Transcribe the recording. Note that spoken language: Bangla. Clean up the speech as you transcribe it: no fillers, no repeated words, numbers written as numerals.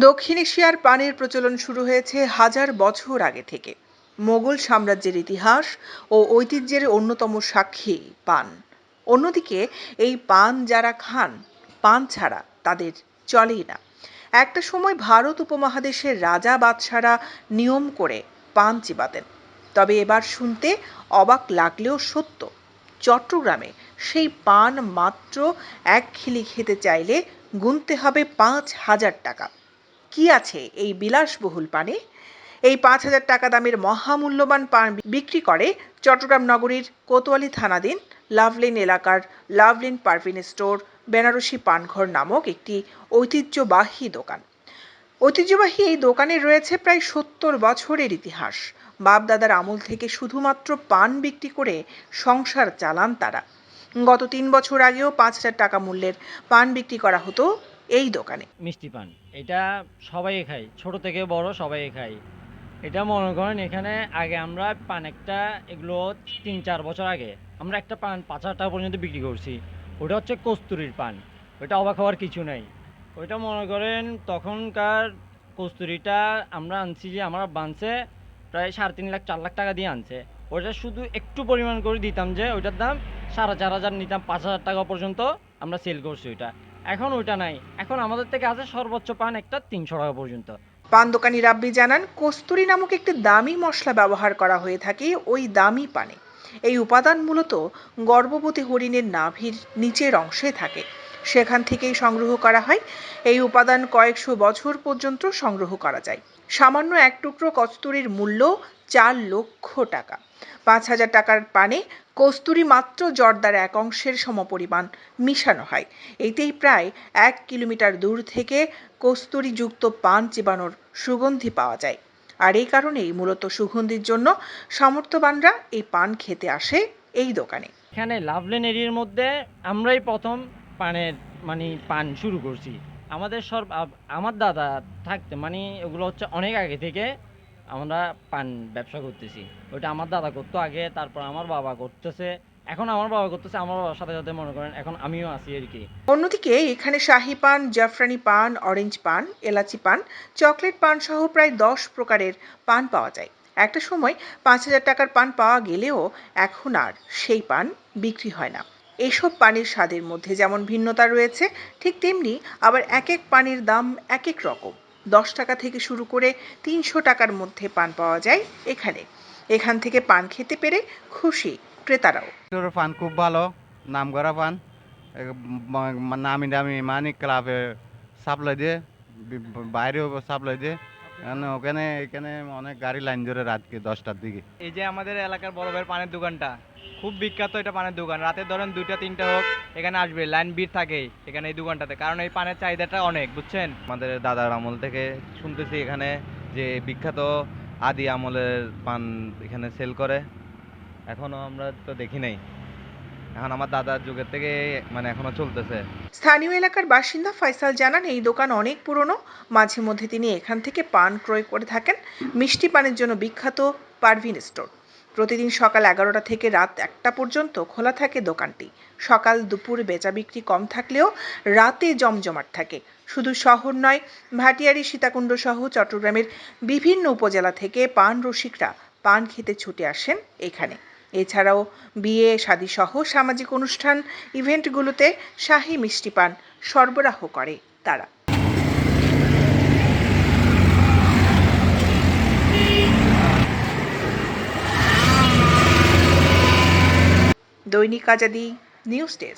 দক্ষিণ এশিয়ার পানের প্রচলন শুরু হয়েছে হাজার বছর আগে থেকে। মোগল সাম্রাজ্যের ইতিহাস ও ঐতিহ্যের অন্যতম সাক্ষী পান। অন্যদিকে এই পান যারা খান, পান ছাড়া তাদের চলেই না। একটা সময় ভারত উপমহাদেশের রাজা বাদশারা নিয়ম করে পান চিবাতেন। তবে এবার শুনতে অবাক লাগলেও সত্য, চট্টগ্রামে সেই পান মাত্র এক খিলি খেতে চাইলে গুনতে হবে ৫,০০০ টাকা। কি আছে এই বিলাসবহুল পানে? এই ৫,০০০ টাকা দামের মহামূল্যবান পান বিক্রি করে চট্টগ্রাম নগরীর কোতোয়ালি থানাধীন লাভলেন এলাকার লাভলেন পারভিন স্টোর বেনারসি পানঘর নামক একটি ঐতিহ্যবাহী দোকান। ঐতিহ্যবাহী এই দোকানে রয়েছে প্রায় ৭০ বছরের ইতিহাস। বাপ-দাদার আমল থেকে শুধুমাত্র পান বিক্রি করে সংসার চালান তারা। গত ৩ বছর আগেও ৫,০০০ টাকা মূল্যের পান বিক্রি করা হতো এই দোকানে। মিষ্টি পান এটা সবাই খায়, ছোট থেকে বড় সবাই খায়। এটা মনে করেন এখানে আগে আমরা পান একটা এগুলো ৩-৪ বছর আগে আমরা একটা পান ৫,০০০ টাকা পর্যন্ত বিক্রি করছি। ওটা হচ্ছে কস্তুরীর পান। ওইটা অবাক হওয়ার কিছু নাই। ওইটা মনে করেন তখনকার কস্তুরীটা আমরা আনছি যে আমরা বানছে প্রায় ৩.৫ লাখ ৪ লাখ টাকা দিয়ে আনছে। ওইটা শুধু একটু পরিমাণ করে দিতাম যে ওইটার দাম ৪,৫০০ নিতাম, ৫,০০০ টাকা পর্যন্ত আমরা সেল করছি ওইটা। এখন ওইটা নাই। এখন আমাদের থেকে আছে সর্বোচ্চ পান একটা ৩০০ টাকা পর্যন্ত। পান দোকানি রাব্বি জানান, কস্তুরী নামক একটি দামি মশলা ব্যবহার করা হয়ে থাকে ওই দামি পানে। এই উপাদান মূলত গর্ভবতী হরিণের নাভির নিচের অংশে থাকে, সেখান থেকেই সংগ্রহ করা হয়। এই উপাদান কয়েকশো বছর পর্যন্ত সংগ্রহ করা যায়। সামান্য এক টুকরো কস্তুরীর মূল্য ৪ লক্ষ টাকা। ৫,০০০ টাকার পানে কস্তুরী মাত্র জর্দার এক অংশের সমপরিমাণ মিশানো হয়। এতেই প্রায় ১ কিলোমিটার দূর থেকে কস্তুরীযুক্ত পান চিবানোর সুগন্ধি পাওয়া যায়। আর এই কারণেই মূলত সুগন্ধির জন্য সামর্থ্যবানরা এই পান খেতে আসে এই দোকানে। এখানে লাভলেন এরিয়ার মধ্যে আমরাই প্রথম পান শুরু করছি। আমার দাদা থাকতে ওগুলো হচ্ছে অনেক আগে থেকে আমরা পান ব্যবসা করতেছি। ওইটা আমার দাদা করতো আগে, তারপর আমার বাবা করতেছে, এখন আমার বাবা করতেছে, আমার বাবার সাথে সাথে মনে করেন এখন আমিও আছি আর কি। অন্যদিকে এখানে শাহী পান, জাফরানি পান, অরেঞ্জ পান, এলাচি পান, চকলেট পান সহ প্রায় ১০ প্রকারের পান পাওয়া যায়। একটা সময় ৫,০০০ টাকার পান পাওয়া গেলেও এখন আর সেই পান বিক্রি হয় না। এসব পানের স্বাদের মধ্যে যেমন ভিন্নতা রয়েছে, ঠিক তেমনি আবার এক এক পানের দাম এক এক রকম। ১০ টাকা থেকে শুরু করে ৩০০ টাকার মধ্যে পান পাওয়া যায় এখানে। এখান থেকে পান খেতে পেরে খুশি ক্রেতারাও। পান খুব ভালো, নামকরা পান, নামি দামি ক্লাবে সাপ্লাই দিয়ে, বাইরেও সাপ্লাই দিয়ে। এখানে অনেক গাড়ি লাইন ধরে রাতকে 10টার দিকে। এই যে আমাদের এলাকার বড় ভাইয়ের পানের দোকানটা খুব বিখ্যাত। এটা পানের দোকান, রাতে ধরেন ২টা-৩টা হোক এখানে আসবে, লাইন ভিড় থাকেই এখানে এই দোকানটাতে, কারণ এই পানের চাহিদাটা অনেক, বুঝছেন। আমাদের দাদার আমল থেকে শুনতেছি এখানে যে বিখ্যাত আদি আমলের পান এখানে সেল করে। এখনো আমরা তো দেখি নাই, এখন আমার দাদার যুগের থেকে এখনো চলতেছে। স্থানীয় এলাকার বাসিন্দা ফয়সাল জানান, এই দোকান অনেক পুরনো। মাঝে মধ্যে তিনি এখান থেকে পান ক্রয় করে থাকেন। মিষ্টি পানের জন্য বিখ্যাত পারভিন স্টোর। প্রতিদিন সকাল ১১টা থেকে রাত ১টা পর্যন্ত খোলা থাকে দোকানটি। সকাল দুপুর বেচা বিক্রি কম থাকলেও রাতে জমজমাট থাকে। শুধু শহর নয়, ভাটিয়ারি, সীতাকুণ্ড সহ চট্টগ্রামের বিভিন্ন উপজেলা থেকে পান রসিকরা পান খেতে ছুটে আসেন এখানে। এছাড়াও বিয়ে, শাদী সহ সামাজিক অনুষ্ঠান, ইভেন্টগুলোতে শাহী মিষ্টি পান সরবরাহ করে তারা। দৈনিক আজাদী নিউজ ডেস্ক।